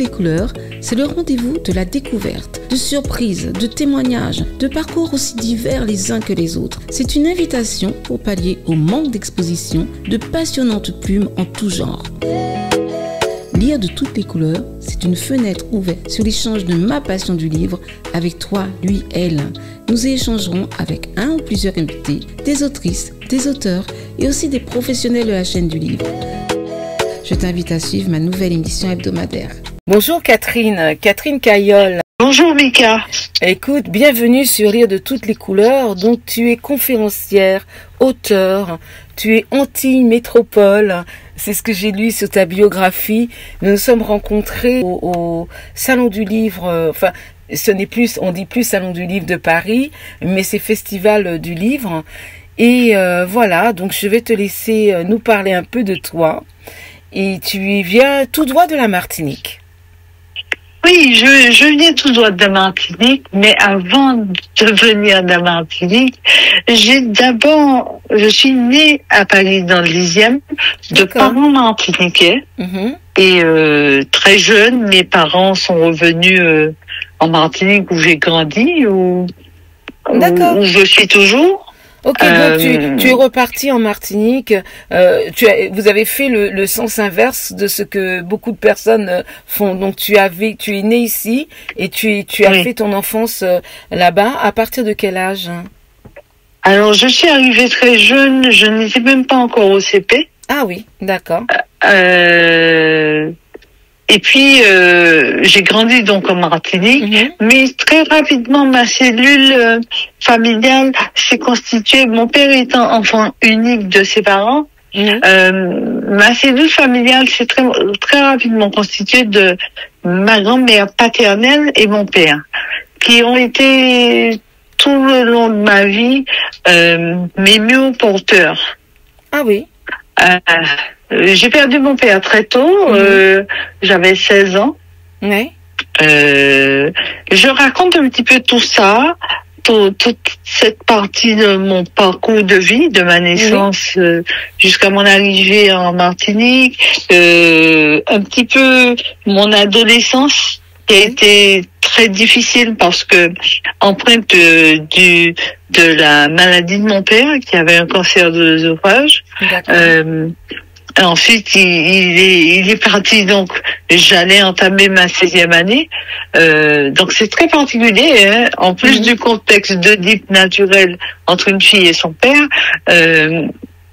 les couleurs, c'est le rendez-vous de la découverte, de surprises, de témoignages, de parcours aussi divers les uns que les autres. C'est une invitation pour pallier au manque d'exposition de passionnantes plumes en tout genre. Lire de toutes les couleurs, c'est une fenêtre ouverte sur l'échange de ma passion du livre avec toi, lui, elle. Nous y échangerons avec un ou plusieurs invités, des autrices, des auteurs et aussi des professionnels de la chaîne du livre. Je t'invite à suivre ma nouvelle émission hebdomadaire. Bonjour Catherine Caillol. Bonjour Mika. Écoute, bienvenue sur Lire de toutes les couleurs. Donc tu es conférencière, auteure, tu es anti-métropole. C'est ce que j'ai lu sur ta biographie. Nous nous sommes rencontrés au Salon du Livre, on dit plus Salon du Livre de Paris, mais c'est Festival du Livre. Et voilà, donc je vais te laisser nous parler un peu de toi. Et tu viens tout droit de la Martinique. Oui, je viens tout droit de la Martinique, mais avant de venir de la Martinique, je suis née à Paris dans le 10e, de parents martiniquais. Mm-hmm. Et très jeune, mes parents sont revenus en Martinique où j'ai grandi, où je suis toujours. Ok, donc tu es reparti en Martinique. Vous avez fait le sens inverse de ce que beaucoup de personnes font. Donc tu es né ici et tu as fait ton enfance là-bas. À partir de quel âge? Alors je suis arrivée très jeune. Je n'étais même pas encore au CP. Ah oui, d'accord. Et puis, j'ai grandi donc en Martinique, mais très rapidement, ma cellule familiale s'est constituée. Mon père étant enfant unique de ses parents, ma cellule familiale s'est très, très rapidement constituée de ma grand-mère paternelle et mon père, qui ont été tout le long de ma vie mes mieux porteurs. Ah oui. J'ai perdu mon père très tôt, j'avais 16 ans. Oui. Je raconte un petit peu tout ça, toute cette partie de mon parcours de vie, de ma naissance jusqu'à mon arrivée en Martinique, un petit peu mon adolescence qui a été très difficile parce que empreinte de la maladie de mon père qui avait un cancer de l'œsophage. Ensuite, il est parti, donc j'allais entamer ma 16e année. Donc c'est très particulier, hein. En plus du contexte d'Oedipe naturel entre une fille et son père,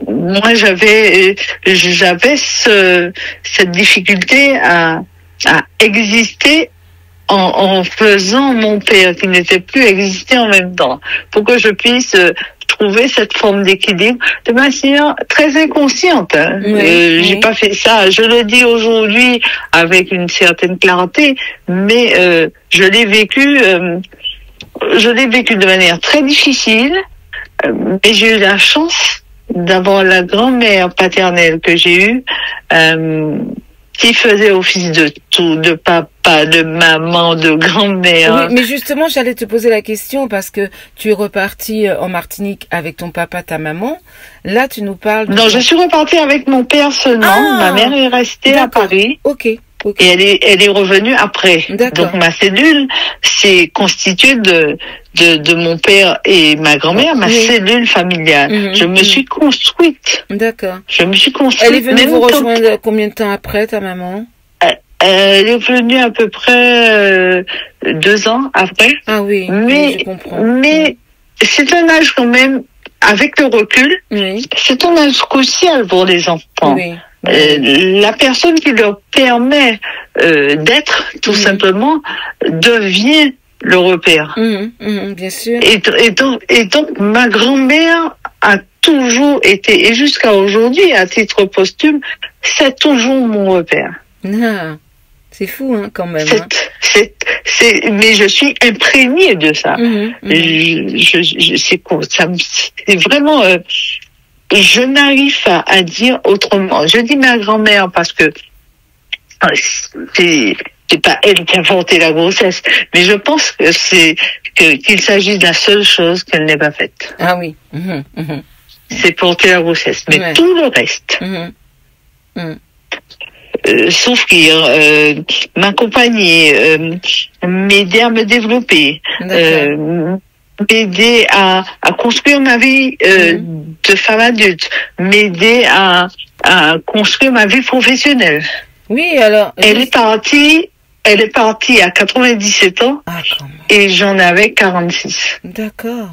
moi j'avais cette difficulté à exister en faisant mon père qui n'était plus exister en même temps, pour que je puisse trouver cette forme d'équilibre de manière très inconsciente. Hein. J'ai pas fait ça. Je le dis aujourd'hui avec une certaine clarté, mais je l'ai vécu de manière très difficile. Mais j'ai eu la chance d'avoir la grand-mère paternelle que j'ai eue, qui faisait office de tout, de papa, de maman, de grand-mère. Oui, mais justement, j'allais te poser la question parce que tu es reparti en Martinique avec ton papa, ta maman. Là, tu nous parles de... Non, je suis repartie avec mon père seulement. Ma mère est restée à Paris. Ok. Et elle est revenue après. Donc ma cellule s'est constituée de mon père et ma grand-mère, ma cellule familiale. Je me suis construite. D'accord. Je me suis construite. Elle est venue vous rejoindre combien de temps après, ta maman? Elle est venue à peu près 2 ans après. Ah oui, mais je comprends. Mais c'est un âge quand même, avec le recul, c'est un âge crucial pour les enfants. Oui. La personne qui leur permet d'être, tout simplement, devient le repère. Bien sûr. Et donc, ma grand-mère a toujours été, et jusqu'à aujourd'hui, à titre posthume, c'est toujours mon repère. Ah, c'est fou, hein, quand même. Mais je suis imprégnée de ça. C'est vraiment... je n'arrive pas à dire autrement. Je dis ma grand-mère parce que c'est pas elle qui a inventé la grossesse, mais je pense que qu'il s'agit de la seule chose qu'elle n'ait pas faite. Ah oui. C'est porter la grossesse, mais tout le reste. s'offrir, m'accompagner, m'aider à me développer, m'aider à construire ma vie de femme adulte, m'aider à construire ma vie professionnelle. Oui, alors... Elle est partie à 97 ans et j'en avais 46. D'accord.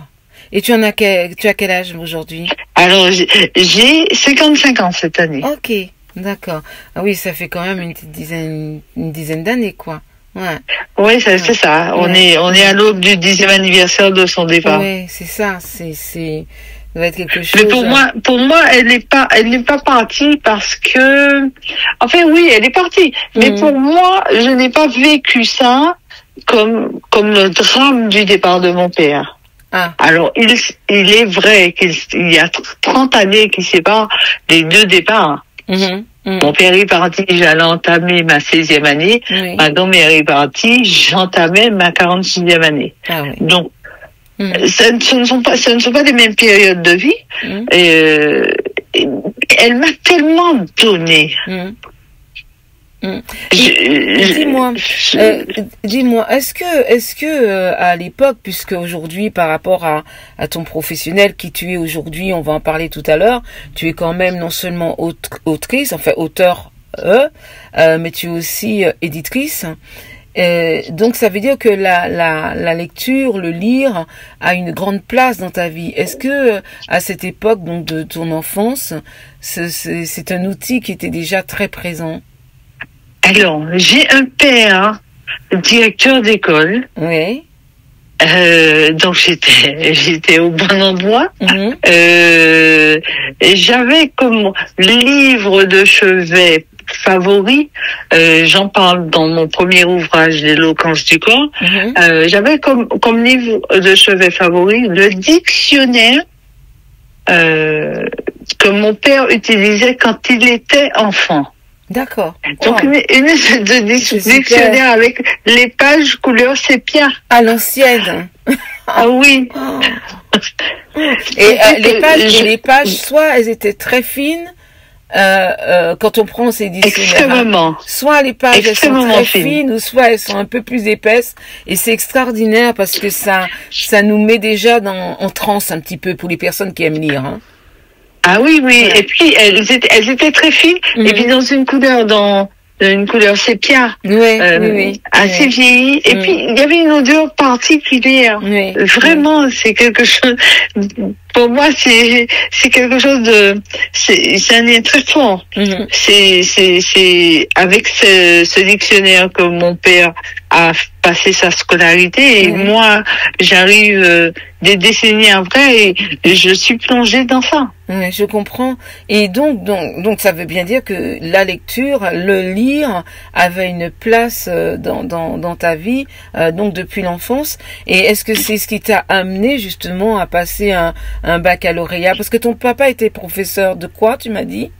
Et tu as quel âge aujourd'hui? Alors, j'ai 55 ans cette année. Ok, d'accord. Ah oui, ça fait quand même une dizaine d'années, quoi. Ouais. Oui, c'est ça. On est à l'aube du 10e anniversaire de son départ. Oui, c'est ça. Ça va être quelque chose. Mais pour moi, elle n'est pas partie parce que, enfin oui, elle est partie. Mais pour moi, je n'ai pas vécu ça comme le drame du départ de mon père. Ah. Alors, il est vrai qu'il y a 30 années qui séparent les deux départs. Mon père est parti, j'allais entamer ma 16e année. Oui. Ma grand-mère est partie, j'entamais ma 46e année. Ah oui. Donc, ce ne sont pas les mêmes périodes de vie. Elle m'a tellement donné. Dis-moi, est-ce que à l'époque, puisque aujourd'hui, par rapport à ton professionnel qui tu es aujourd'hui, on va en parler tout à l'heure, tu es quand même non seulement autrice, enfin auteur, mais tu es aussi éditrice. Donc ça veut dire que la lecture, le lire a une grande place dans ta vie. Est-ce que à cette époque donc de ton enfance, c'est un outil qui était déjà très présent? Alors, j'ai un père directeur d'école. Oui. Donc j'étais au bon endroit. J'avais comme livre de chevet favori, j'en parle dans mon premier ouvrage, L'éloquence du corps. J'avais comme livre de chevet favori le dictionnaire que mon père utilisait quand il était enfant. D'accord. Donc une de dictionnaire avec les pages couleur sépia. À l'ancienne. Ah oui. Et les pages, soit elles étaient très fines, quand on prend ces dictionnaires. Extrêmement. Soit les pages elles sont très fines, ou soit elles sont un peu plus épaisses. Et c'est extraordinaire parce que ça nous met déjà en transe un petit peu pour les personnes qui aiment lire. Hein. Ah oui, oui. Voilà. Et puis elles étaient très fines. Et puis dans une couleur sépia, assez vieillie. Et puis il y avait une odeur particulière. Vraiment, c'est quelque chose. Pour moi, c'est quelque chose c'est un lien très fort. C'est avec ce dictionnaire que mon père a passé sa scolarité et moi, j'arrive des décennies après et je suis plongée dans ça. Oui, je comprends. Et donc ça veut bien dire que la lecture, le lire avait une place dans ta vie, donc depuis l'enfance. Et est-ce que c'est ce qui t'a amené justement à passer un baccalauréat? Parce que ton papa était professeur de quoi, tu m'as dit?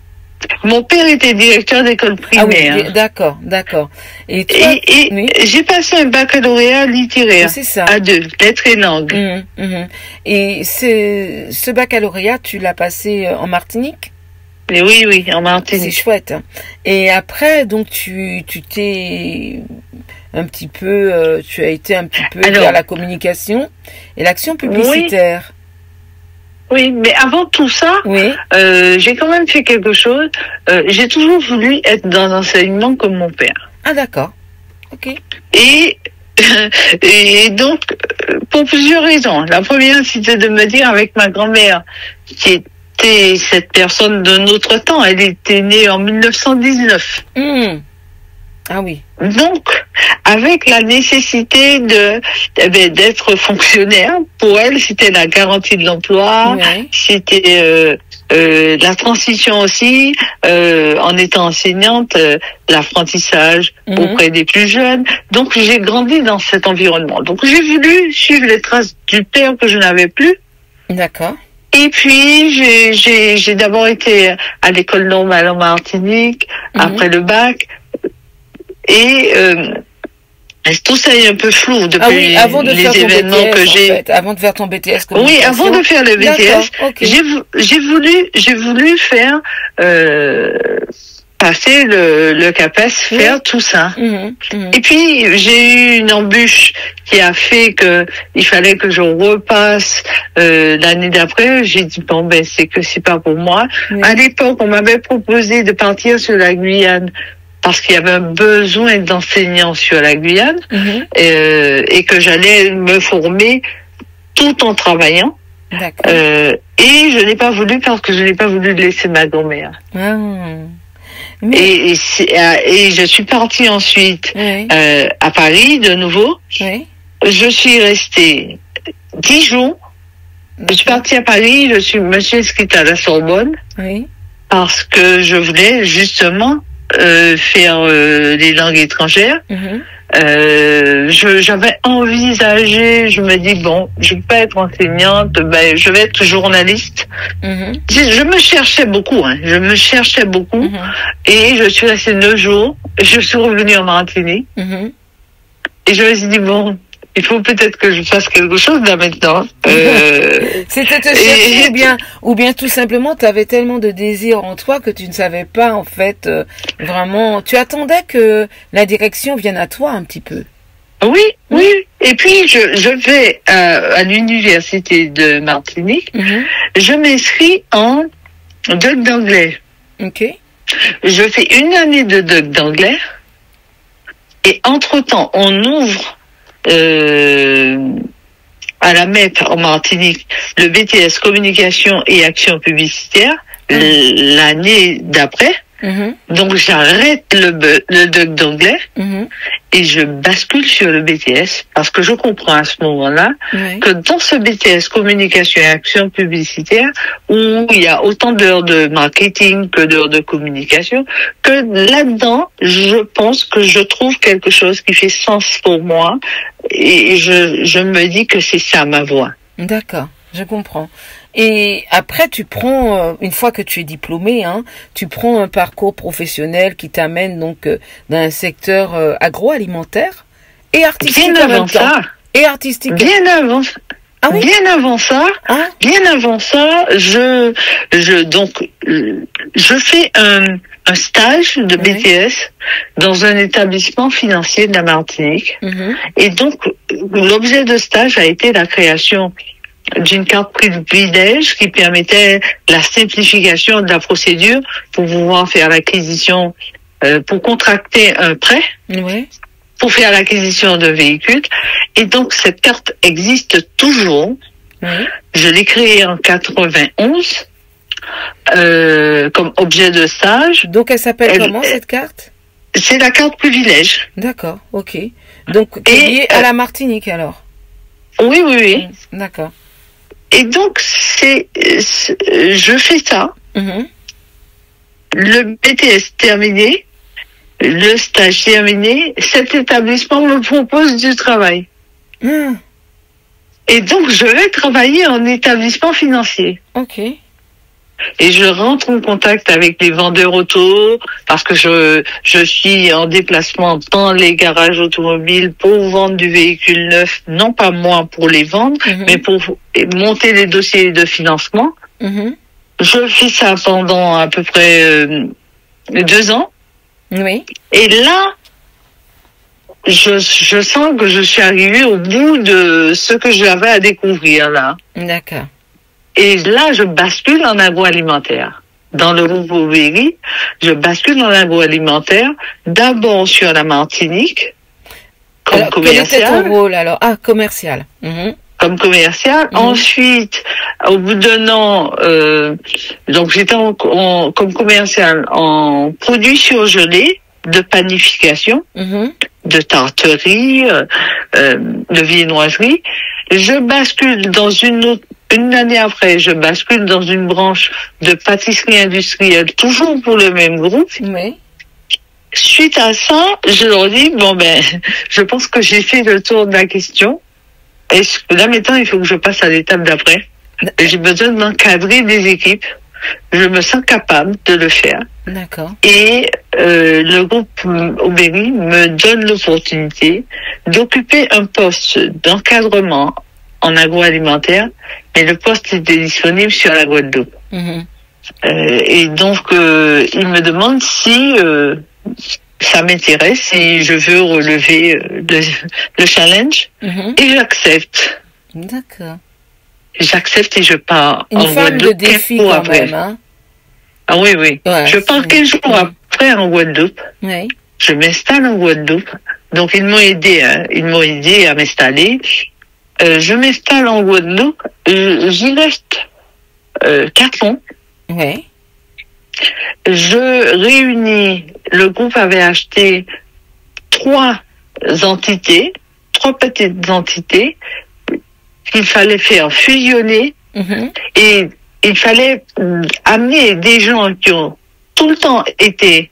Mon père était directeur d'école primaire. Ah oui, d'accord. Et j'ai passé un baccalauréat littéraire. C'est ça. À 2, lettres et langues. Et ce baccalauréat, tu l'as passé en Martinique? Et oui, en Martinique. C'est chouette. Et après, donc tu t'es un petit peu, tu as été un petit peu vers la communication et l'action publicitaire. Oui, mais avant tout ça, j'ai quand même fait quelque chose. J'ai toujours voulu être dans l'enseignement comme mon père. Ah d'accord. Ok. Et donc, pour plusieurs raisons. La première, c'était de me dire avec ma grand-mère, qui était cette personne de notre temps, elle était née en 1919. Ah oui. Donc, avec la nécessité d'être fonctionnaire, pour elle, c'était la garantie de l'emploi, c'était la transition aussi, en étant enseignante, l'apprentissage auprès des plus jeunes. Donc, j'ai grandi dans cet environnement. Donc, j'ai voulu suivre les traces du père que je n'avais plus. D'accord. Et puis, j'ai d'abord été à l'école normale en Martinique, après le bac. Et tout ça est un peu flou depuis les événements que j'ai. Avant de faire ton BTS. Oui, avant de faire le BTS, j'ai voulu faire passer le CAPES, faire tout ça. Et puis, j'ai eu une embûche qui a fait que il fallait que je repasse l'année d'après. J'ai dit, bon, ben, c'est pas pour moi. À l'époque, on m'avait proposé de partir sur la Guyane parce qu'il y avait un besoin d'enseignants sur la Guyane et que j'allais me former tout en travaillant. Et je n'ai pas voulu parce que je n'ai pas voulu laisser ma grand-mère. Et je suis partie ensuite à Paris de nouveau. Je suis restée 10 jours. Je suis partie à Paris, me suis inscrite à la Sorbonne parce que je voulais justement faire les langues étrangères. J'avais envisagé, je me dis bon, je vais pas être enseignante, ben je vais être journaliste. Je me cherchais beaucoup, et je suis restée 9 jours. Je suis revenue en Martinique et je me suis dit bon, il faut peut-être que je fasse quelque chose là maintenant. C'était te chercher ou bien tout simplement tu avais tellement de désir en toi que tu ne savais pas en fait vraiment. Tu attendais que la direction vienne à toi un petit peu. Oui. Et puis je vais à l'université de Martinique. Je m'inscris en doc d'anglais. Je fais une année de doc d'anglais et entre-temps on ouvre à la MEP en Martinique, le BTS Communication et Action Publicitaire, l'année d'après. Donc j'arrête le doc d'anglais et je bascule sur le BTS parce que je comprends à ce moment-là que dans ce BTS Communication et Action Publicitaire, où il y a autant d'heures de marketing que d'heures de communication, que là-dedans, je pense que je trouve quelque chose qui fait sens pour moi et je me dis que c'est ça ma voie. D'accord, je comprends. Et après, tu prends, une fois que tu es diplômé, tu prends un parcours professionnel qui t'amène donc dans un secteur agroalimentaire et artistique. Bien avant ça. Et artistique. Bien avant. Ah oui? Bien avant ça. Je fais un stage de BTS dans un établissement financier de la Martinique. Et donc, l'objet de stage a été la création d'une carte privilège qui permettait la simplification de la procédure pour pouvoir faire l'acquisition, pour contracter un prêt, pour faire l'acquisition de véhicules. Et donc, cette carte existe toujours. Je l'ai créée en 91 comme objet de stage. Donc, elle s'appelle comment, cette carte? C'est la carte privilège. D'accord, ok. Donc, liée à la Martinique, alors? Oui. D'accord. Et donc, je fais ça. Le BTS terminé, le stage terminé, cet établissement me propose du travail. Et donc, je vais travailler en établissement financier. Ok. Et je rentre en contact avec les vendeurs auto parce que je suis en déplacement dans les garages automobiles pour vendre du véhicule neuf, non pas moi pour les vendre, mais pour monter les dossiers de financement. Je fais ça pendant à peu près 2 ans. Et là, je sens que je suis arrivée au bout de ce que j'avais à découvrir là. D'accord. Et là, je bascule en agroalimentaire. Dans le groupe Aubéry, je bascule dans l'agroalimentaire, d'abord sur la Martinique, comme commercial. Quel était ton rôle alors? Ah, commercial. Comme commercial. Ensuite, au bout d'1 an, donc j'étais comme commercial en produits surgelés, de panification, de tarterie, de viennoiserie. Je bascule dans une année après, je bascule dans une branche de pâtisserie industrielle, toujours pour le même groupe. Suite à ça, je leur dis, je pense que j'ai fait le tour de la question. Et là, maintenant, il faut que je passe à l'étape d'après. J'ai besoin d'encadrer des équipes. Je me sens capable de le faire. D'accord. Et le groupe Aubéry me donne l'opportunité d'occuper un poste d'encadrement en agroalimentaire, mais le poste était disponible sur la Guadeloupe. Et donc, il me demande si ça m'intéresse, si je veux relever le challenge. Et j'accepte. D'accord. J'accepte et je pars en Guadeloupe. Une femme de défi quand même, hein? Ah oui, oui. Ouais, je pars 15 jours après en Guadeloupe. Oui. Je m'installe en Guadeloupe. Donc, ils m'ont aidé, hein. Ils m'ont aidé à m'installer. Je m'installe en Guadeloupe. J'y reste 4 ans. Oui. Je réunis, le groupe avait acheté 3 petites entités qu'il fallait faire fusionner et il fallait amener des gens qui ont tout le temps été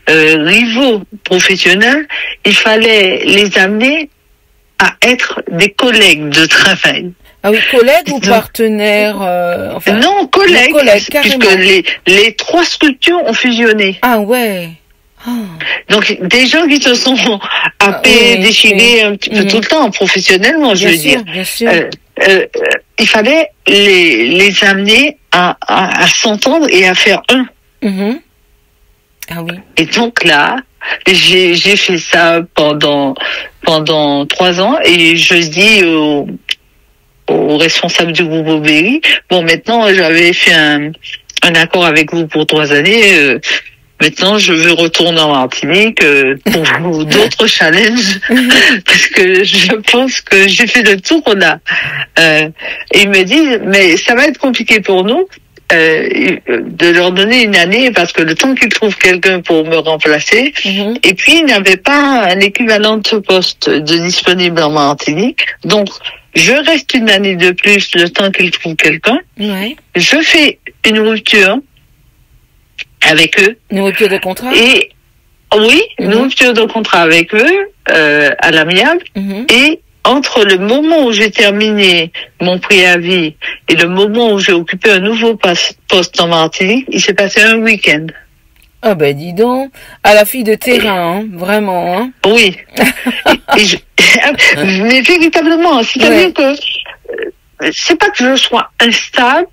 rivaux professionnels, il fallait les amener à être des collègues de travail. Ah oui, collègues ou partenaires Non, collègues, puisque les 3 structures ont fusionné. Ah ouais. Oh. Donc, des gens qui se sont happés, déchirés un petit peu tout le temps, professionnellement, je veux dire. Bien sûr. Il fallait les amener à s'entendre et à faire un. Ah oui. Et donc là, j'ai fait ça pendant 3 ans et je dis aux responsables du groupe Aubéry, bon, maintenant j'avais fait un accord avec vous pour 3 années, maintenant je veux retourner en Martinique pour d'autres challenges parce que je pense que j'ai fait le tour là. Et ils me disent, mais ça va être compliqué pour nous de leur donner une année parce que le temps qu'ils trouvent quelqu'un pour me remplacer, et puis ils n'avaient pas un équivalent de ce poste de disponible en Martinique, donc je reste une année de plus le temps qu'ils trouvent quelqu'un. Je fais une rupture avec eux. Une rupture de contrat? Et oui, une rupture de contrat avec eux à l'amiable. Et entre le moment où j'ai terminé mon préavis et le moment où j'ai occupé un nouveau poste en Martinique, il s'est passé un week-end. Ah ben dis donc, à la fille de terrain, hein, vraiment. Hein. Oui. Mais véritablement, c'est-à-dire que c'est pas que je sois instable,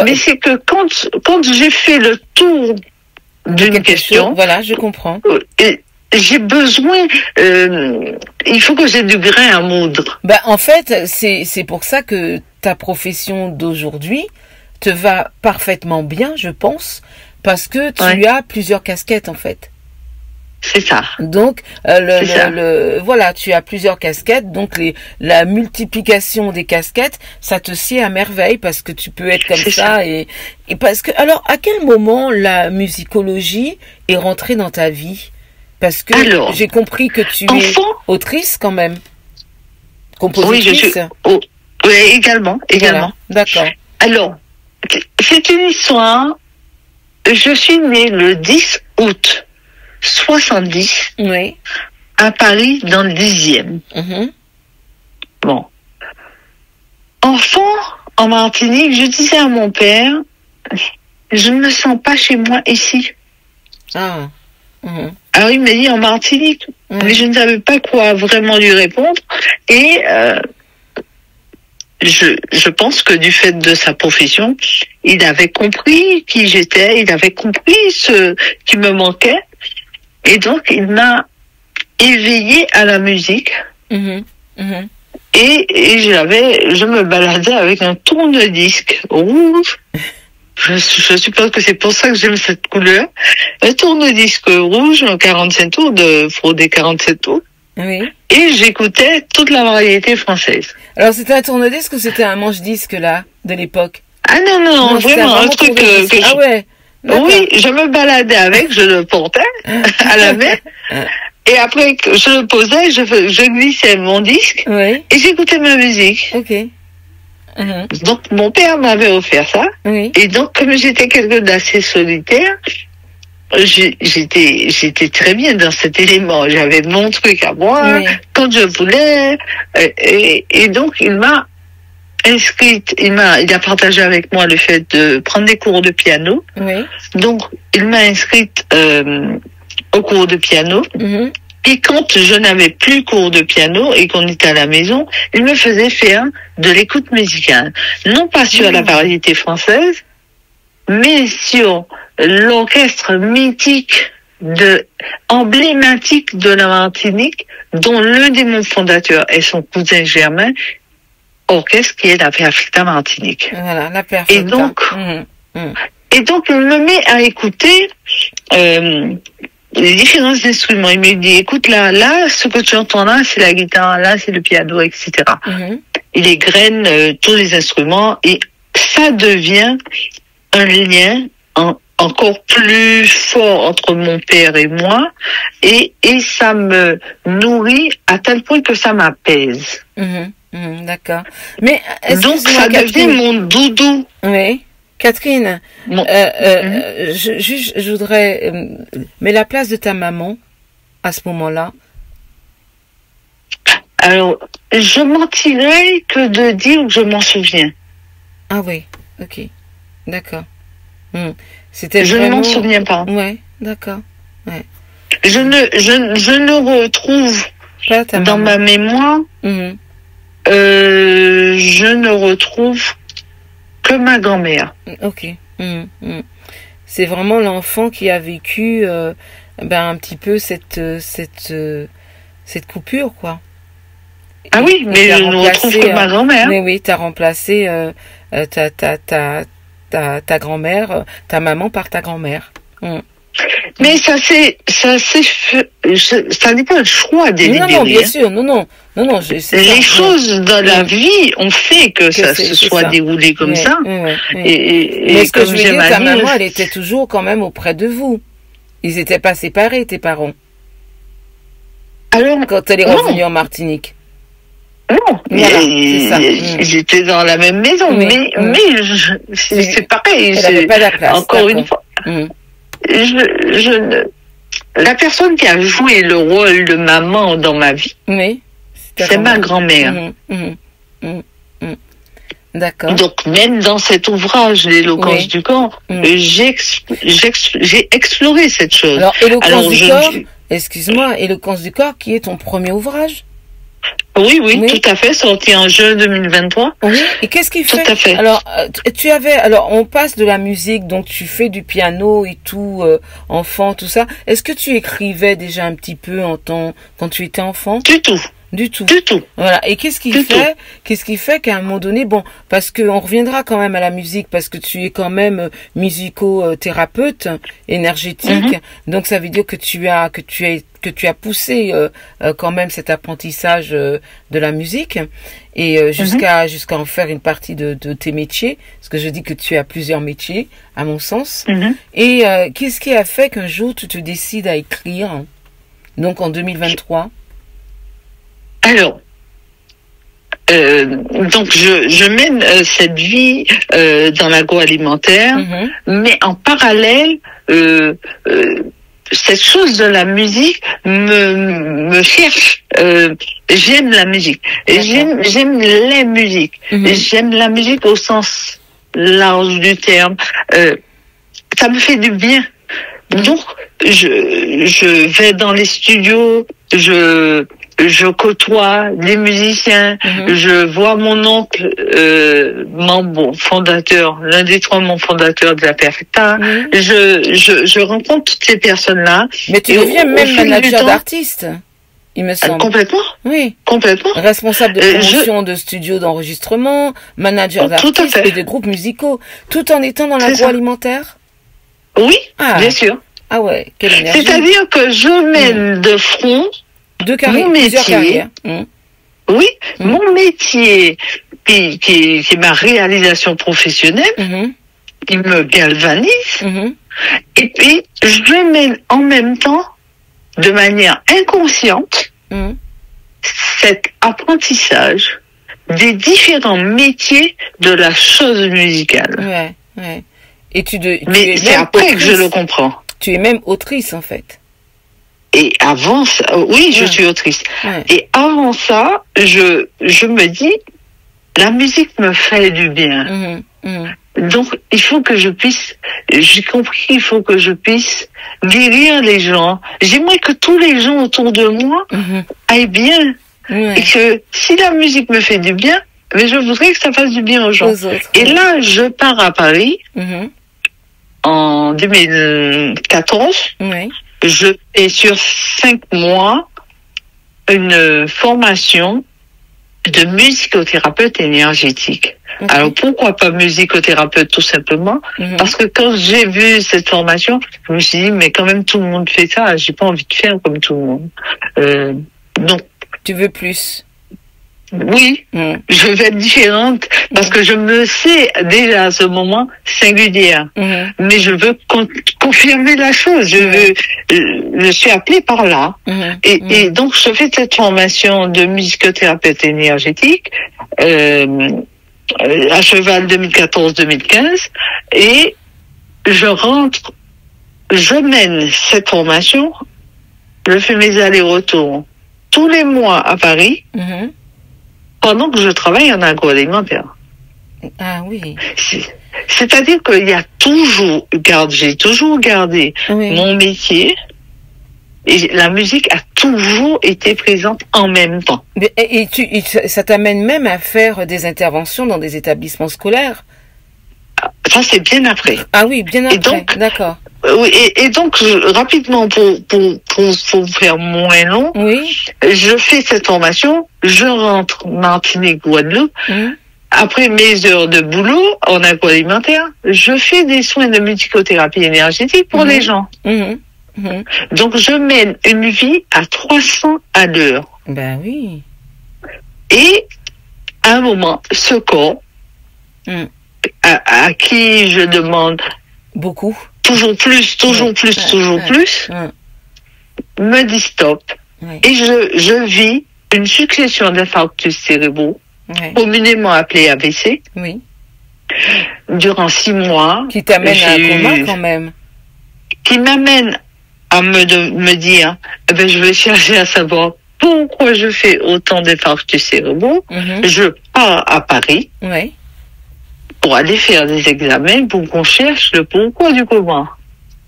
mais c'est que quand j'ai fait le tour d'une question, voilà, je comprends. J'ai besoin, il faut que j'ai du grain à moudre. Ben, en fait, c'est pour ça que ta profession d'aujourd'hui te va parfaitement bien, je pense, parce que tu as plusieurs casquettes, en fait. C'est ça. Donc, voilà, tu as plusieurs casquettes, donc la multiplication des casquettes, ça te sied à merveille parce que tu peux être comme ça. Et parce que, alors, à quel moment la musicologie est rentrée dans ta vie? Parce que j'ai compris que tu es autrice quand même. Compositrice. Oui, je suis. Oui, également. Voilà, d'accord. Alors, c'est une histoire. Je suis née le 10 août 70 à Paris dans le 10e. Bon. Enfant, en Martinique, je disais à mon père, je ne me sens pas chez moi ici. Ah. Alors il m'a dit en Martinique, mais je ne savais pas quoi vraiment lui répondre. Et je pense que du fait de sa profession, il avait compris qui j'étais, il avait compris ce qui me manquait. Et donc il m'a éveillé à la musique. Et je me baladais avec un tourne-disque rouge. Je suppose que c'est pour ça que j'aime cette couleur. Un tourne-disque rouge, un 45 tours, de Fraudet 47 tours. Oui. Et j'écoutais toute la variété française. Alors c'était un tourne-disque ou c'était un manche-disque là, de l'époque? Ah non, vraiment un truc que ah ouais. Oui, je me baladais avec, je le portais à la main. Et après que je le posais, je glissais mon disque et j'écoutais ma musique. Ok. Donc mon père m'avait offert ça. Et donc comme j'étais quelqu'un d'assez solitaire, j'étais très bien dans cet élément. J'avais mon truc à moi quand je voulais. Et donc il m'a inscrite, il a partagé avec moi le fait de prendre des cours de piano. Donc il m'a inscrite au cours de piano. Et quand je n'avais plus cours de piano et qu'on était à la maison, il me faisait faire de l'écoute musicale. Non pas sur la variété française, mais sur l'orchestre mythique emblématique de la Martinique, dont l'un des membres fondateurs est son cousin germain, orchestre qui est la Perfecta Martinique. Voilà, la Perfecta. Et donc, il me met à écouter les différents instruments. Il me dit, écoute, là, ce que tu entends là, c'est la guitare, là, c'est le piano, etc. Il égrène tous les instruments et ça devient un lien encore plus fort entre mon père et moi et ça me nourrit à tel point que ça m'apaise. D'accord. Mais donc ça devient mon doudou. Oui. Catherine, je voudrais... mais la place de ta maman, à ce moment-là? Alors, je mentirais que de dire que je m'en souviens. Ah oui, ok. D'accord. Je ne m'en souviens pas. Ouais, d'accord. Ouais. Je ne retrouve pas dans ma mémoire, je ne retrouve que ma grand-mère. Ok. C'est vraiment l'enfant qui a vécu un petit peu cette coupure, quoi. Ah oui, mais je ne retrouve que ma grand-mère. Oui, tu as remplacé ta grand-mère, ta maman par ta grand-mère. Mais ça n'est pas le choix délibéré. Non, bien sûr, non. Les choses dans la vie ont fait que ça se soit déroulé comme ça. Mais ce que je veux dire, ta maman, elle était toujours quand même auprès de vous. Ils n'étaient pas séparés, tes parents. Alors, quand elle est revenue en Martinique. Non, voilà, ils étaient dans la même maison, mais c'est pareil. Elle n'avait pas la place. Encore une fois. La personne qui a joué le rôle de maman dans ma vie, c'est ma grand-mère. D'accord. Donc même dans cet ouvrage, l'éloquence du corps, j'ai exploré cette chose. Alors, éloquence du corps, excuse-moi, éloquence du corps, qui est ton premier ouvrage? Oui, tout à fait, sorti en juin 2023. Oui, et qu'est-ce qui fait? Tout à fait. Alors, on passe de la musique, donc tu fais du piano et tout, enfant, tout ça. Est-ce que tu écrivais déjà un petit peu quand tu étais enfant? Du tout. Voilà. Et qu'est-ce qui fait qu'à un moment donné, parce que on reviendra quand même à la musique, parce que tu es quand même musicothérapeute énergétique, donc ça veut dire que tu as poussé quand même cet apprentissage de la musique et jusqu'à en faire une partie de tes métiers, parce que je dis que tu as plusieurs métiers à mon sens. Et qu'est-ce qui a fait qu'un jour tu te décides à écrire, donc en 2023? Alors, donc je mène cette vie dans l'agroalimentaire, mais en parallèle, cette chose de la musique me cherche. J'aime la musique. J'aime les musiques. J'aime la musique au sens large du terme. Ça me fait du bien. Donc, je vais dans les studios, je côtoie des musiciens, je vois mon oncle, membre fondateur, l'un des 3 membres fondateurs de la Perfecta, je rencontre toutes ces personnes-là. Mais tu deviens même manager d'artiste, il me semble. Complètement. Oui. Complètement. Responsable de promotion de studios d'enregistrement, manager d'artistes et de groupes musicaux, tout en étant dans l'agroalimentaire? Oui, bien sûr. Ah ouais, quelle énergie. C'est-à-dire que je mène de front mon métier, mon métier qui est ma réalisation professionnelle, qui me galvanise, et puis je mène en même temps, de manière inconsciente, cet apprentissage des différents métiers de la chose musicale. Ouais. Et mais c'est après que je le comprends. Tu es même autrice, en fait. Et avant ça, oui, je suis autrice. Et avant ça, je me dis, la musique me fait du bien. Donc, il faut que j'ai compris qu'il faut que je puisse guérir les gens. J'aimerais que tous les gens autour de moi aillent bien. Et que si la musique me fait du bien, mais je voudrais que ça fasse du bien aux gens. Et là, je pars à Paris en 2014, Oui. je fais sur 5 mois une formation de musicothérapeute énergétique. Ok. Alors pourquoi pas musicothérapeute tout simplement? Mhm. Parce que quand j'ai vu cette formation, je me suis dit mais quand même tout le monde fait ça, j'ai pas envie de faire comme tout le monde. Donc Tu veux plus. oui, Mhm. je vais être différente parce que je me sais déjà à ce moment singulière. Mhm. Mais je veux confirmer la chose. Je suis appelée par là. Mhm. Et donc, je fais cette formation de musicothérapeute énergétique à cheval 2014-2015 et je mène cette formation, je fais mes allers-retours tous les mois à Paris Mhm. pendant que je travaille en agroalimentaire. Ah oui. C'est-à-dire qu'il y a j'ai toujours gardé Oui. mon métier et la musique a toujours été présente en même temps. Et ça t'amène même à faire des interventions dans des établissements scolaires. Ça, c'est bien après. Ah oui, bien après. donc, D'accord. Oui, et donc, rapidement, pour faire moins long, Oui. je fais cette formation, je rentre Martinique, Guadeloupe. Mhm. Après mes heures de boulot en agroalimentaire, je fais des soins de musicothérapie énergétique pour les gens. Mhm. Mhm. Donc, je mène une vie à 300 à l'heure. Ben oui. Et, à un moment, ce corps, Mhm. à qui je demande Beaucoup. toujours plus, toujours plus, me dit stop. Ouais. Et je vis une succession d'infarctus cérébraux, Ouais. communément appelés AVC, Oui. durant 6 mois. Qui t'amène à un J'ai coma eu- quand même. Qui m'amène à me dire, eh ben, je vais chercher à savoir pourquoi je fais autant d'infarctus cérébraux. Mhm. Je pars à Paris Ouais. pour aller faire des examens pour qu'on cherche le pourquoi du comment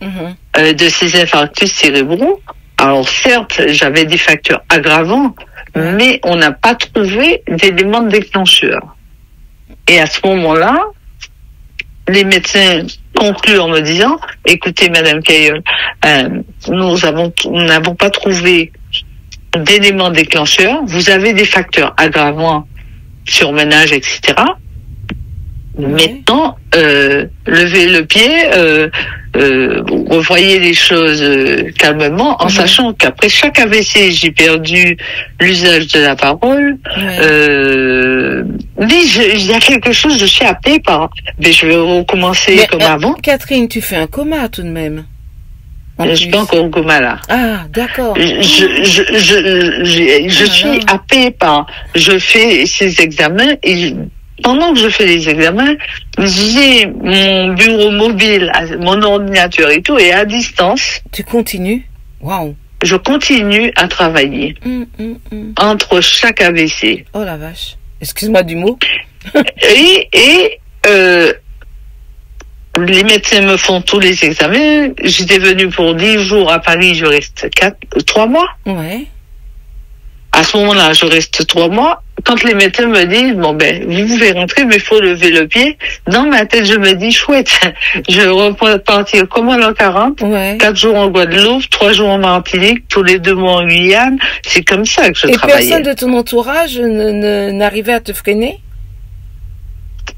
Mhm. de ces infarctus cérébraux. Alors certes, j'avais des facteurs aggravants, mais on n'a pas trouvé d'éléments déclencheurs. Et à ce moment-là, les médecins concluent en me disant, écoutez, Madame Cailleul, nous n'avons pas trouvé d'éléments déclencheurs. Vous avez des facteurs aggravants, surmenage, etc. Maintenant, levez le pied, revoyez les choses calmement, en sachant qu'après chaque AVC, j'ai perdu l'usage de la parole. Mais il y a quelque chose, je suis happée par. Mais je vais recommencer comme avant. Catherine, tu fais un coma tout de même. Je suis pas encore au coma là. Ah, d'accord. Je suis happée par. Je fais ces examens et pendant que je fais les examens, j'ai mon bureau mobile, mon ordinateur et tout, et à distance. Tu continues? Waouh. Je continue à travailler entre chaque AVC. Oh la vache. Excuse-moi du mot. et les médecins me font tous les examens. J'étais venue pour 10 jours à Paris, je reste 3 mois. Ouais. À ce moment-là, je reste 3 mois. Quand les médecins me disent, bon ben, vous pouvez rentrer, mais il faut lever le pied. Dans ma tête, je me dis, chouette, je vais repartir comme en l'an 40. Ouais. 4 jours en Guadeloupe, 3 jours en Martinique, tous les 2 mois en Guyane. C'est comme ça que je travaillais. Et personne de ton entourage n'arrivait à te freiner?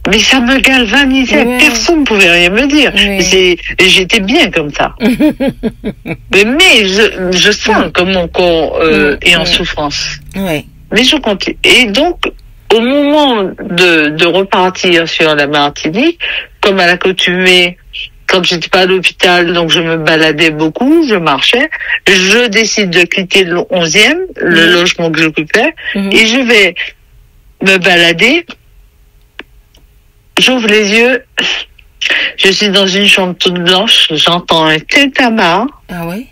Mais ça me galvanisait. Ouais. Personne ne pouvait rien me dire. Ouais. J'étais bien comme ça. mais je sens que mon corps est en souffrance. Ouais. Mais je continue. Et donc, au moment de repartir sur la Martinique, comme à l'accoutumée, quand j'étais pas à l'hôpital, donc je me baladais beaucoup, je marchais, je décide de quitter le 11e, le logement que j'occupais, et je vais me balader. J'ouvre les yeux, je suis dans une chambre toute blanche, j'entends un tintamarre. Ah ouais?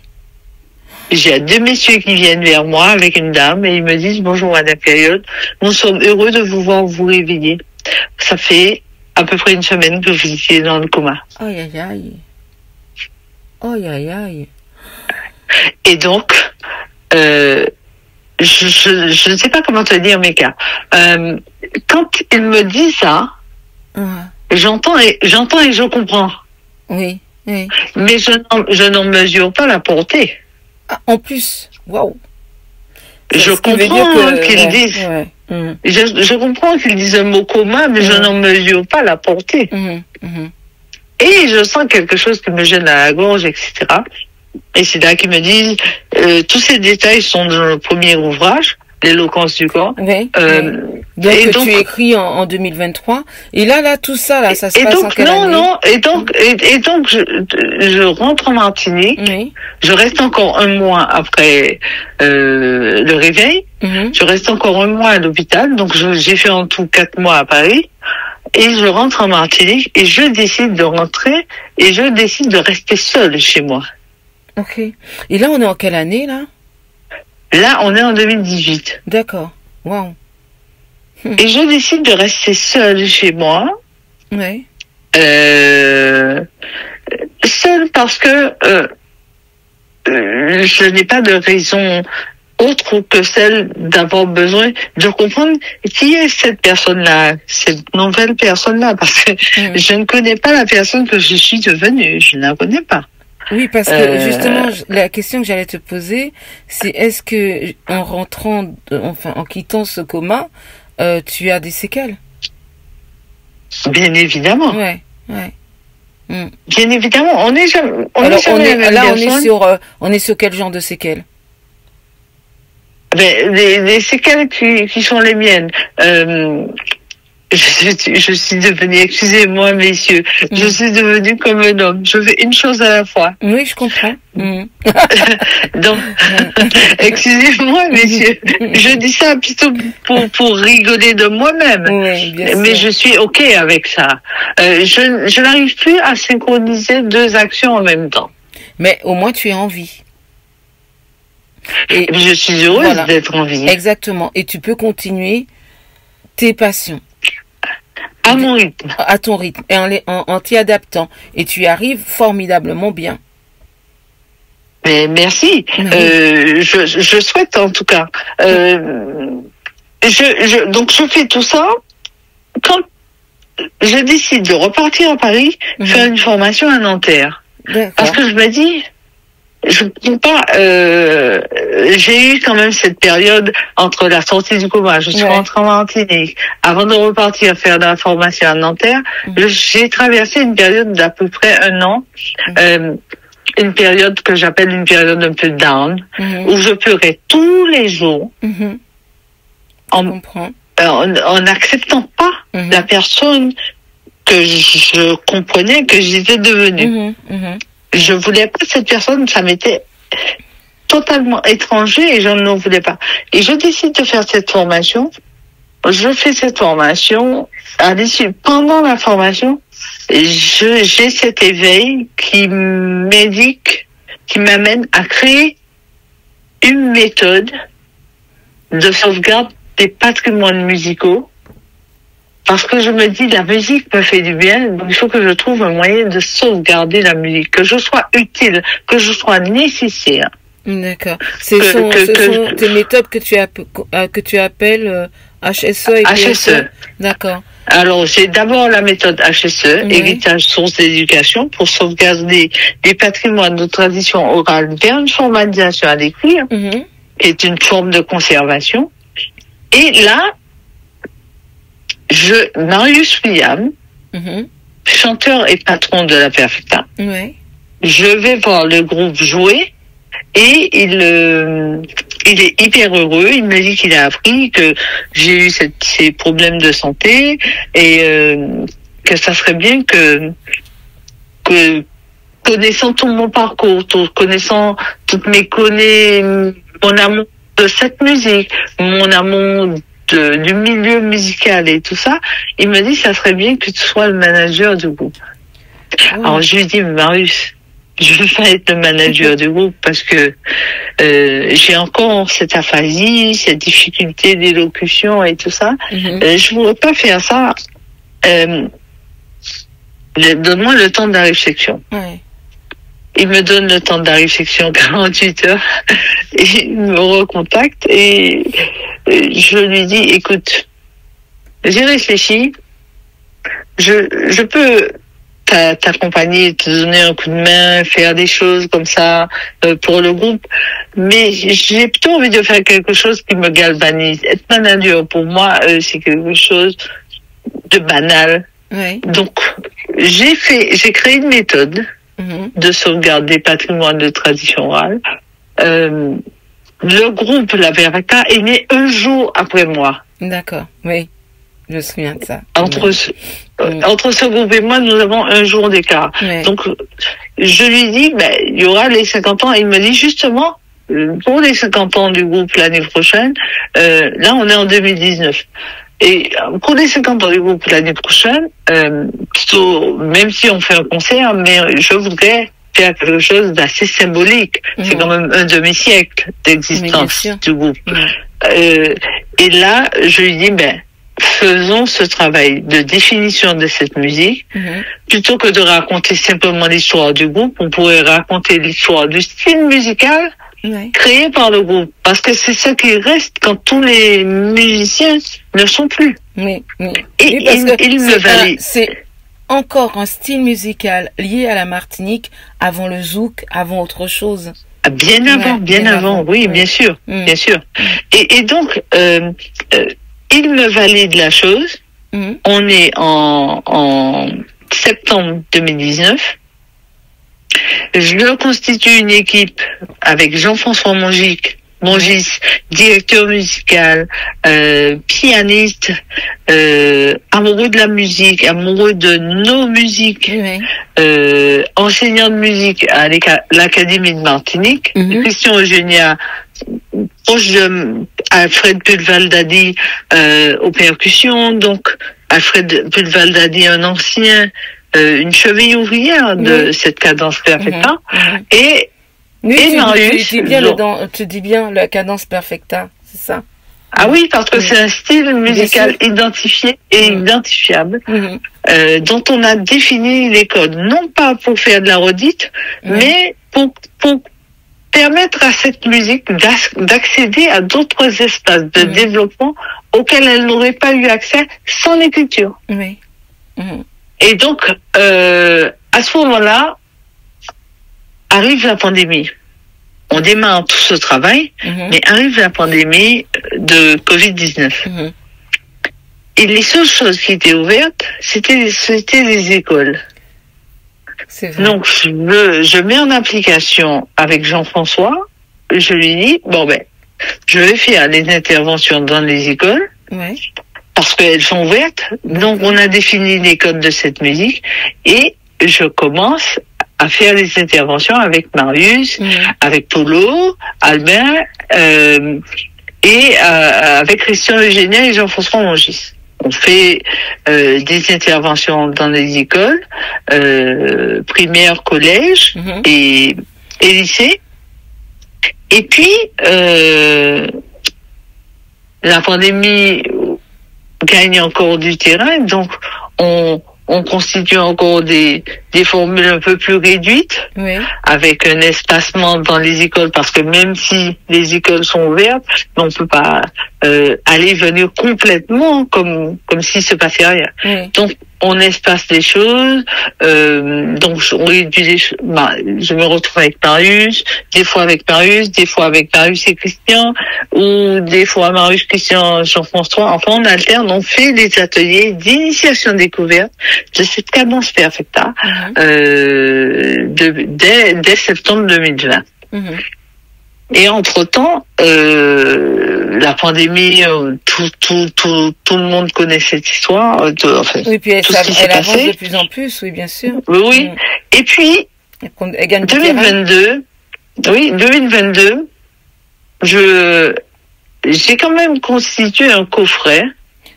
J'ai 2 messieurs qui viennent vers moi avec une dame et ils me disent « Bonjour Madame Cailleul, nous sommes heureux de vous voir vous réveiller. Ça fait à peu près une semaine que vous étiez dans le coma. » Aïe aïe aïe. Aïe aïe aïe. Et donc, je ne sais pas comment te dire mes cas. Quand il me dit ça, j'entends et je comprends. Oui. Oui. Mais je n'en mesure pas la portée. Ah, en plus, waouh. Je comprends qu'ils disent. Ouais. Je comprends qu'ils disent un mot commun, mais je n'en mesure pas la portée. Et je sens quelque chose qui me gêne à la gorge, etc. Et c'est là qu'ils me disent, tous ces détails sont dans le premier ouvrage, L'éloquence du corps. Oui. Donc, tu écris en 2023. Et là, tout ça, là, ça se passe en quelle année? Et donc, je rentre en Martinique. Oui. Je reste encore un mois après le réveil. Je reste encore un mois à l'hôpital. Donc, j'ai fait en tout 4 mois à Paris. Et je rentre en Martinique et je décide de rentrer et je décide de rester seule chez moi. Ok. Et là, on est en quelle année, là? Là, on est en 2018. D'accord. Waouh. Et je décide de rester seule chez moi. Oui. Seule parce que je n'ai pas de raison autre que celle d'avoir besoin de comprendre qui est cette personne-là, cette nouvelle personne-là, parce que je ne connais pas la personne que je suis devenue. Je ne la connais pas. Oui, parce que justement, la question que j'allais te poser, c'est est-ce que en rentrant, en quittant ce coma, tu as des séquelles? Bien évidemment. Ouais. Bien évidemment, on est jamais. On est sur quel genre de séquelles? Les séquelles qui sont les miennes. Je suis devenue, excusez-moi messieurs, je suis devenue comme un homme. Je fais une chose à la fois. Oui, je comprends. Donc, excusez-moi messieurs, je dis ça plutôt pour rigoler de moi-même. Oui, bien sûr. Mais je suis ok avec ça. Je n'arrive plus à synchroniser 2 actions en même temps. Mais au moins tu es en vie. Et je suis heureuse d'être en vie. Exactement. Et tu peux continuer tes passions. À mon rythme. À ton rythme. Et en t'y adaptant. Et tu y arrives formidablement bien. Mais merci. Je souhaite en tout cas. Donc je fais tout ça. Quand je décide de repartir à Paris, faire une formation à Nanterre. Parce que je me dis, je ne peux pas. J'ai eu quand même cette période entre la sortie du coma, je suis rentrée en Martinique, avant de repartir faire de la formation à Nanterre, j'ai traversé une période d'à peu près 1 an, une période que j'appelle une période un peu down, où je pleurais tous les jours, en n'acceptant pas la personne que je comprenais que j'étais devenue. Je voulais pas cette personne, ça m'était totalement étranger et je ne voulais pas. Et je décide de faire cette formation. Je fais cette formation. À l'issue, pendant la formation, j'ai cet éveil qui m'indique, qui m'amène à créer une méthode de sauvegarde des patrimoines musicaux. Parce que je me dis, la musique me fait du bien, donc il faut que je trouve un moyen de sauvegarder la musique, que je sois utile, que je sois nécessaire. D'accord. Ce sont tes méthodes que tu appelles HSE et PSE. D'accord. Alors, j'ai d'abord la méthode HSE, héritage source d'éducation, pour sauvegarder des patrimoines de tradition orale vers une formalisation à l'écrit, qui est une forme de conservation. Et là, Marius William, chanteur et patron de la Perfecta, je vais voir le groupe jouer et il est hyper heureux. Il me dit qu'il a appris que j'ai eu ces problèmes de santé et que ça serait bien que connaissant tout mon parcours, connaissant toutes mon amour de cette musique, mon amour du milieu musical et tout ça, il me dit ça serait bien que tu sois le manager du groupe. Alors je lui dis, Marius, je veux pas être le manager du groupe parce que j'ai encore cette aphasie, cette difficulté d'élocution et tout ça. Je voudrais pas faire ça. Donne-moi le temps de la réflexion. Il me donne le temps de la réflexion, 48 heures, et il me recontacte et je lui dis, écoute, j'ai réfléchi, je peux t'accompagner, te donner un coup de main, faire des choses comme ça pour le groupe. Mais j'ai plutôt envie de faire quelque chose qui me galvanise. Être manager, pour moi, c'est quelque chose de banal. Oui. Donc, j'ai créé une méthode de sauvegarde des patrimoines de tradition orale. Le groupe La Veracta est né un jour après moi. D'accord, oui. Je me souviens de ça. Entre ce groupe et moi, nous avons un jour d'écart. Oui. Donc, je lui dis, il y aura les 50 ans. Il me dit, justement, pour les 50 ans du groupe l'année prochaine, là, on est en 2019. Et pour les 50 ans du groupe l'année prochaine, plutôt, même si on fait un concert, mais je voudrais faire quelque chose d'assez symbolique. C'est quand même un demi-siècle d'existence du groupe. Et là, je lui dis, faisons ce travail de définition de cette musique. Plutôt que de raconter simplement l'histoire du groupe, on pourrait raconter l'histoire du style musical créé par le groupe. Parce que c'est ce qui reste quand tous les musiciens ne sont plus. Oui. Et il me valide. C'est encore un style musical lié à la Martinique avant le zouk, avant autre chose. Bien avant, oui, bien sûr. Et donc, il me valide la chose. On est en septembre 2019. Je constitue une équipe avec Jean-François Mongis, directeur musical, pianiste, amoureux de la musique, amoureux de nos musiques, enseignant de musique à l'Académie de Martinique, Christian Eugénia, proche de Alfred Pulvaldadi aux percussions, donc Alfred Pulvaldadi, un ancien, une cheville ouvrière de cette cadence perfecta, et Marius. Tu dis bien la cadence perfecta, c'est ça? Ah oui, parce que c'est un style musical identifié et identifiable, dont on a défini les codes, non pas pour faire de la redite, mais pour permettre à cette musique d'accéder à d'autres espaces de développement auxquels elle n'aurait pas eu accès sans l'écriture. Et donc, à ce moment-là, arrive la pandémie. On démarre tout ce travail, mais arrive la pandémie de Covid-19. Et les seules choses qui étaient ouvertes, c'était les écoles. C'est vrai. Donc, je mets en application avec Jean-François, je lui dis, je vais faire les interventions dans les écoles, parce qu'elles sont ouvertes. Donc, on a défini les codes de cette musique, et je commence à faire les interventions avec Marius, avec Polo, Albert, et avec Christian Eugénia et Jean-François Mongis. On fait des interventions dans les écoles, primaires, collèges et lycées. Et puis, la pandémie gagne encore du terrain, donc on constitue encore des formules un peu plus réduites, avec un espacement dans les écoles, parce que même si les écoles sont ouvertes, on peut pas aller venir complètement comme s'il se passait rien. Donc on espace les choses, donc on réduit les choses. Je me retrouve avec Marius, des fois avec Marius et Christian, ou des fois Marius, Christian, Jean-François. Enfin, on alterne, on fait des ateliers d'initiation découverte de cette cadence perfecta dès septembre 2020. Et entre-temps, la pandémie, tout le monde connaît cette histoire. Oui, puis elle avance de plus en plus, oui, bien sûr. Oui. Et puis, elle gagne 2022, j'ai quand même constitué un coffret,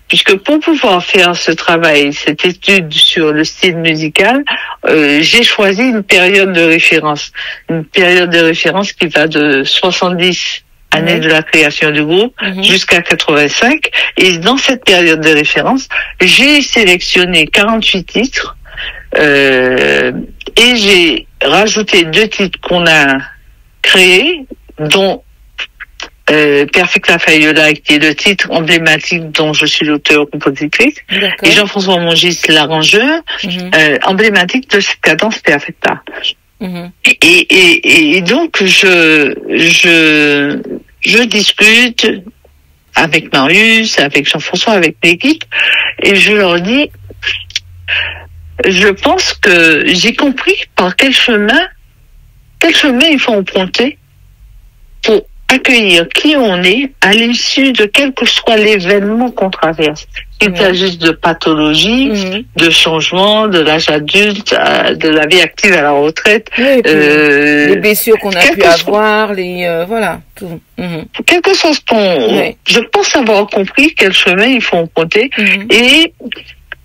puisque pour pouvoir faire ce travail, cette étude sur le style musical, j'ai choisi une période de référence. Une période de référence qui va de 70 années de la création du groupe jusqu'à 85. Et dans cette période de référence, j'ai sélectionné 48 titres et j'ai rajouté 2 titres qu'on a créés, dont Perfecta Fayola, qui est le titre emblématique dont je suis l'auteur-compositrice, et Jean-François Mongis, l'arrangeur, emblématique de cette cadence Perfecta. Et donc, je discute avec Marius, avec Jean-François, avec l'équipe, et je leur dis, je pense que j'ai compris par quel chemin il faut emprunter pour accueillir qui on est à l'issue de quel que soit l'événement qu'on traverse. Il s'agisse de pathologie, de changement, de l'âge adulte, de la vie active à la retraite. Les blessures qu'on a pu avoir, voilà, tout. Quel que soit ce qu'on... Je pense avoir compris quel chemin il faut emprunter. Et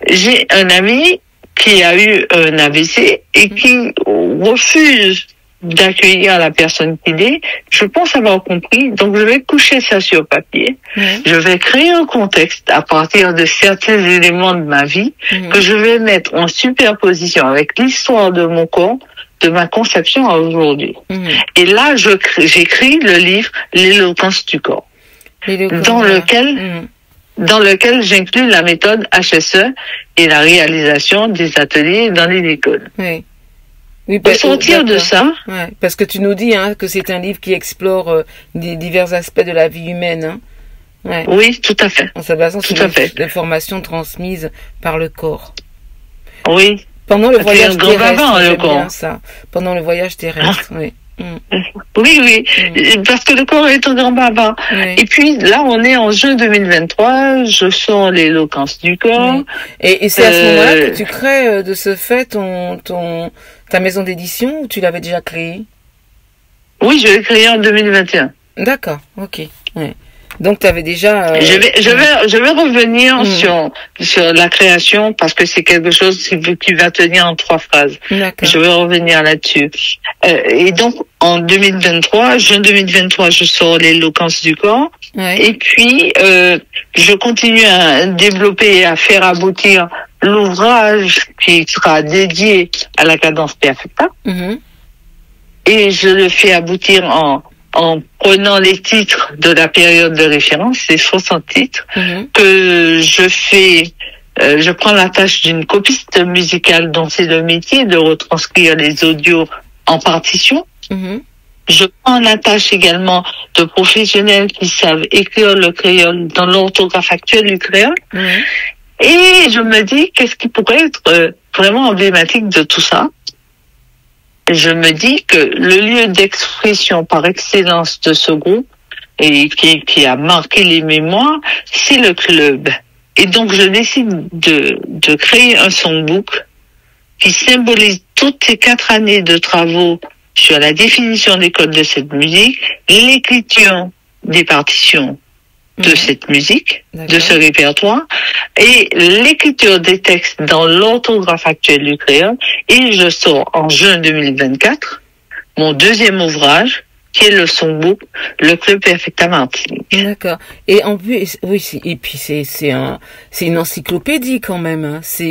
j'ai un ami qui a eu un AVC et qui refuse d'accueillir la personne qu'il est, je pense avoir compris. Donc, je vais coucher ça sur papier. Je vais créer un contexte à partir de certains éléments de ma vie que je vais mettre en superposition avec l'histoire de mon corps, de ma conception à aujourd'hui. Et là, j'écris le livre L'éloquence du corps, dans lequel j'inclus la méthode HSE et la réalisation des ateliers dans les écoles. Oui, pour sortir de ça. Parce que tu nous dis que c'est un livre qui explore divers aspects de la vie humaine. Oui, tout à fait. En se basant sur les formations transmises par le corps. Oui. Pendant le voyage terrestre, j'aime bien ça. Pendant le voyage terrestre, oui. Oui, parce que le corps est un grand baba. Et puis là, on est en juin 2023, je sors l'éloquence du corps. Et c'est à ce moment-là que tu crées de ce fait ta maison d'édition, ou tu l'avais déjà créée? Oui, je l'ai créée en 2021. D'accord, ok. Donc tu avais déjà... Je vais revenir sur la création parce que c'est quelque chose qui va tenir en 3 phrases. Je vais revenir là-dessus. Et donc en 2023, juin 2023, je sors l'éloquence du corps. Et puis je continue à développer et à faire aboutir l'ouvrage qui sera dédié à la cadence Perfecta. Et je le fais aboutir en prenant les titres de la période de référence, c'est 60 titres, que je prends la tâche d'une copiste musicale dont c'est le métier de retranscrire les audios en partition. Je prends la tâche également de professionnels qui savent écrire le créole dans l'orthographe actuelle du créole. Et je me dis, qu'est-ce qui pourrait être vraiment emblématique de tout ça? Je me dis que le lieu d'expression par excellence de ce groupe et qui a marqué les mémoires, c'est le club. Et donc, je décide de créer un songbook qui symbolise toutes ces 4 années de travaux sur la définition des codes de cette musique, l'écriture des partitions de cette musique, de ce répertoire, et l'écriture des textes dans l'orthographe actuelle du créole. Et je sors en juin 2024 mon 2e ouvrage, qui est le songbook, le Club Perfecta Martinique. D'accord. Et en plus, c'est une encyclopédie quand même. C'est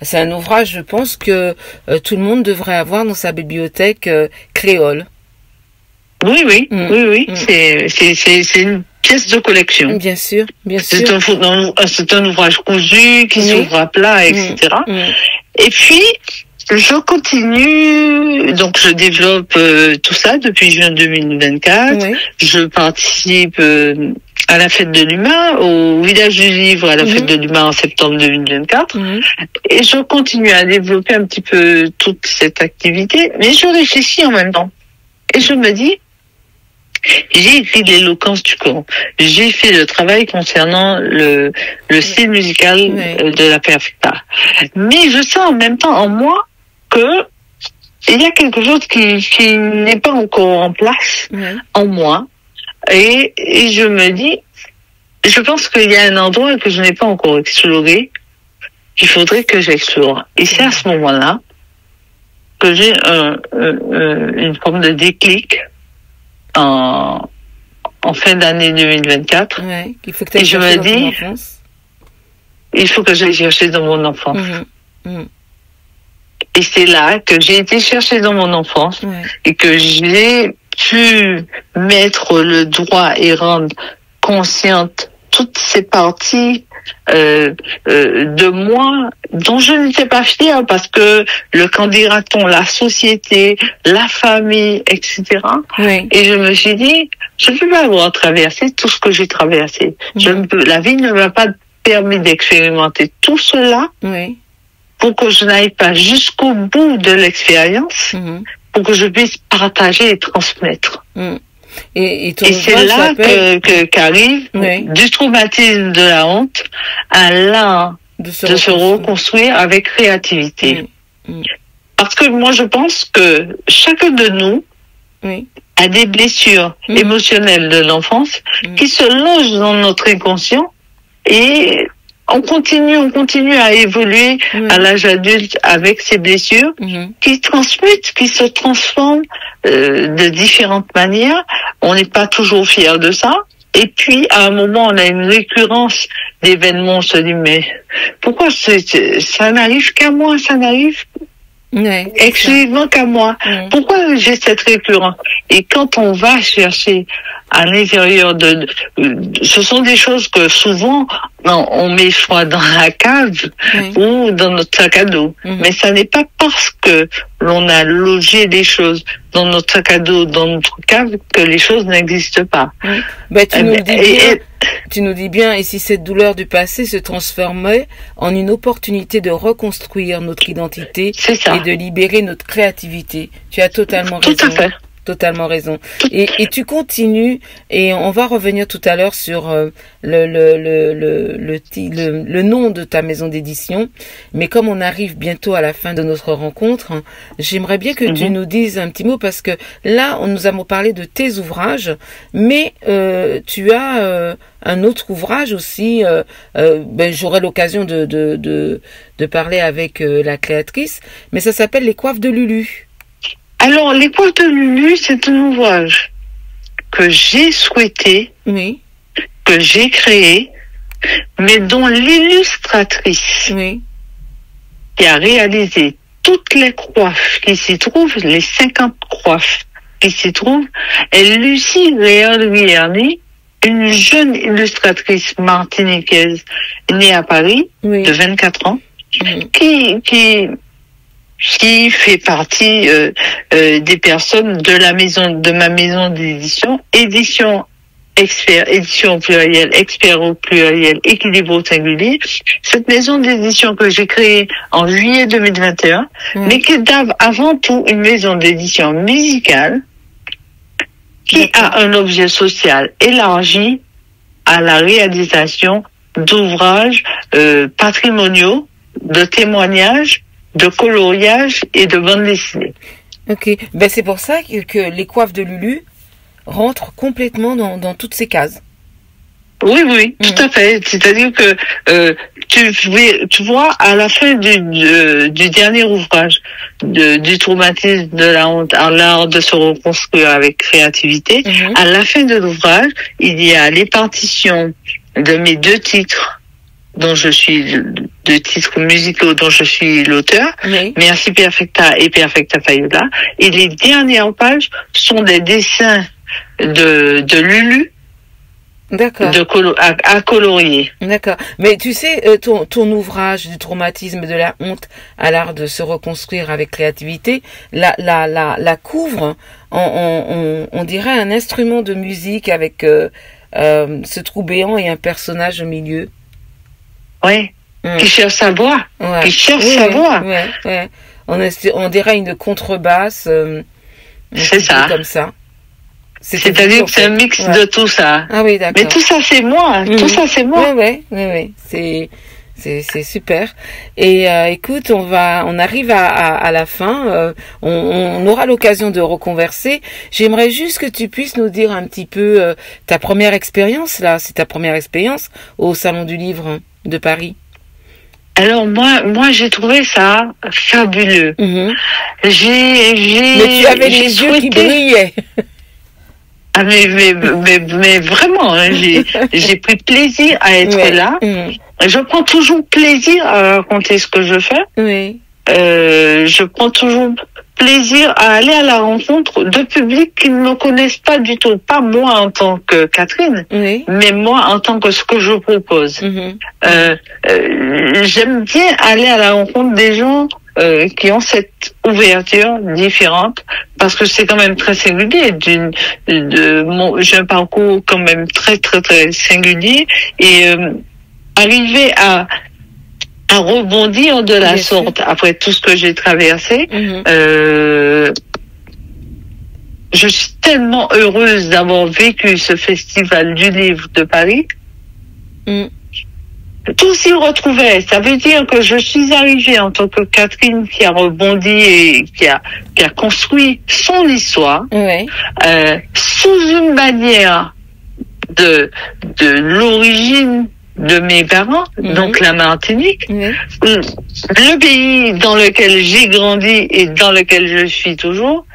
c'est un ouvrage, je pense que tout le monde devrait avoir dans sa bibliothèque créole. Oui. C'est une pièce de collection. Bien sûr. C'est un ouvrage cousu qui s'ouvre à plat, etc. Et puis, je continue, donc je développe tout ça depuis juin 2024. Je participe à la fête de l'humain, au village du livre à la fête de l'humain en septembre 2024. Et je continue à développer un petit peu toute cette activité, mais je réfléchis en même temps. Et je me dis, j'ai écrit l'éloquence du corps. J'ai fait le travail concernant le style musical de la Perfecta. Mais je sens en même temps en moi que il y a quelque chose qui n'est pas encore en place en moi. Et je me dis, je pense qu'il y a un endroit que je n'ai pas encore exploré, qu'il faudrait que j'explore. Et c'est à ce moment-là que j'ai une forme de déclic en fin d'année 2024. Il faut que et je me dis, il faut que j'aille chercher dans mon enfance. Et c'est là que j'ai été chercher dans mon enfance et que j'ai pu mettre le doigt et rendre consciente toutes ces parties de moi dont je n'étais pas fière, parce que le candidaton, la société, la famille, etc. Oui. Et je me suis dit, je ne peux pas avoir traversé tout ce que j'ai traversé. La vie ne m'a pas permis d'expérimenter tout cela, oui, pour que je n'aille pas jusqu'au bout de l'expérience, pour que je puisse partager et transmettre. Et c'est là qu'arrive du traumatisme de la honte à l'art de se reconstruire avec créativité. Parce que moi, je pense que chacun de nous a des blessures émotionnelles de l'enfance qui se logent dans notre inconscient, et on continue à évoluer à l'âge adulte avec ces blessures qui transmutent, qui se transforment de différentes manières. On n'est pas toujours fier de ça. Et puis, à un moment, on a une récurrence d'événements. On se dit, mais pourquoi ça n'arrive qu'à moi? Ça n'arrive exclusivement qu'à moi. Pourquoi j'ai cette récurrence? Et quand on va chercher à l'intérieur ce sont des choses que souvent on met soit dans la cave ou dans notre sac à dos. Mais ça n'est pas parce que l'on a logé des choses dans notre sac à dos, dans notre cave, que les choses n'existent pas. Ben, tu nous dis bien, et si cette douleur du passé se transformait en une opportunité de reconstruire notre identité et de libérer notre créativité. Tu as totalement raison. Tout à fait. Totalement raison. Et tu continues, et on va revenir tout à l'heure sur le nom de ta maison d'édition. Mais comme on arrive bientôt à la fin de notre rencontre, j'aimerais bien que tu nous dises un petit mot, parce que là, nous avons parlé de tes ouvrages, mais tu as un autre ouvrage aussi. J'aurai l'occasion de parler avec la créatrice, mais ça s'appelle Les coiffes de Lulu. Alors, Les coiffes de Lulu, c'est un ouvrage que j'ai souhaité, que j'ai créé, mais dont l'illustratrice qui a réalisé toutes les coiffes qui s'y trouvent, les 50 coiffes qui s'y trouvent, est Lucie Réal-Guillerny, une jeune illustratrice martiniquaise née à Paris, de 24 ans, qui fait partie des personnes de ma maison d'édition, édition expert, édition plurielle, expert au pluriel, équilibre au singulier. Cette maison d'édition que j'ai créée en juillet 2021, mais qui est avant tout une maison d'édition musicale, qui a un objet social élargi à la réalisation d'ouvrages patrimoniaux, de témoignages, de coloriage et de bande dessinée. Ok, c'est pour ça que les coiffes de Lulu rentrent complètement dans toutes ces cases. Oui, tout à fait. C'est-à-dire que tu vois, à la fin du dernier ouvrage du traumatisme de la honte, à l'art de se reconstruire avec créativité, à la fin de l'ouvrage, il y a les partitions de mes 2 titres, dont je suis, 2 titres musicaux dont je suis l'auteur, Merci Perfecta et Perfecta Fayola. Et les dernières pages sont des dessins de Lulu, à colorier. D'accord. Mais tu sais, ton ouvrage du traumatisme de la honte à l'art de se reconstruire avec créativité, la couvre, on dirait un instrument de musique avec ce trou béant et un personnage au milieu. Qui cherche sa voix. Qui cherche sa voix. On dirait une contrebasse. C'est ça. Comme ça. C'est-à-dire que c'est un mix de tout ça. Ah oui, d'accord. Mais tout ça, c'est moi. Tout ça, c'est moi. Oui. C'est super. Et écoute, on arrive à la fin. On aura l'occasion de reconverser. J'aimerais juste que tu puisses nous dire un petit peu ta première expérience là. C'est ta première expérience au Salon du Livre de Paris. Alors moi j'ai trouvé ça fabuleux. Mais tu avais les yeux qui brillaient. Ah mais vraiment, hein, j'ai pris plaisir à être là. Je prends toujours plaisir à raconter ce que je fais. Je prends toujours plaisir à aller à la rencontre de publics qui ne me connaissent pas du tout. Pas moi en tant que Catherine, Oui. mais moi en tant que ce que je propose. Mhm. J'aime bien aller à la rencontre des gens qui ont cette ouverture différente, parce que c'est quand même très singulier. J'ai un parcours quand même très très très singulier, et arriver à rebondir de la Bien sorte sûr. après tout ce que j'ai traversé. Mhm. Je suis tellement heureuse d'avoir vécu ce festival du livre de Paris. Mhm. Tout s'y retrouvait. Ça veut dire que je suis arrivée en tant que Catherine qui a rebondi et qui a construit son histoire, Ouais. sous une bannière de l'origine de mes parents, donc la Martinique, Oui. le pays dans lequel j'ai grandi et dans lequel je suis toujours,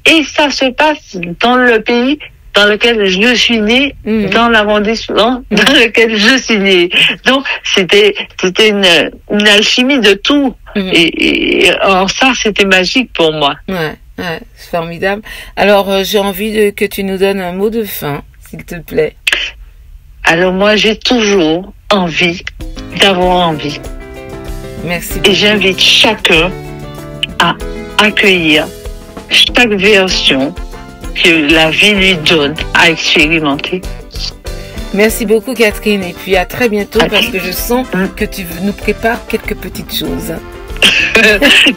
et ça se passe dans le pays dans lequel je suis née, dans l'arrondissement dans lequel je suis née. Donc c'était une alchimie de tout, et en ça c'était magique pour moi. Ouais, c'est formidable. Alors j'ai envie que tu nous donnes un mot de fin, s'il te plaît. Alors moi j'ai toujours envie d'avoir envie. Merci beaucoup. Et j'invite chacun à accueillir chaque version que la vie lui donne à expérimenter. Merci beaucoup Catherine, et puis à très bientôt, parce que je sens que tu nous prépares quelques petites choses.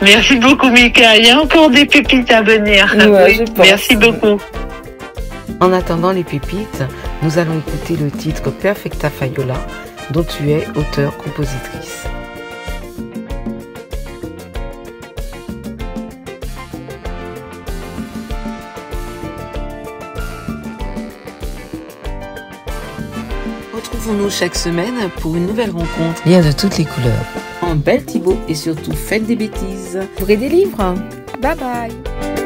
Merci beaucoup Mika, il y a encore des pépites à venir. Ouais, je pense. Merci beaucoup. En attendant les pépites, nous allons écouter le titre Perfecta Fayola, dont tu es auteure-compositrice. Retrouvons-nous chaque semaine pour une nouvelle rencontre. Lire de toutes les couleurs. En belle Thibaut, et surtout faites des bêtises. Ouvrez des livres. Bye bye.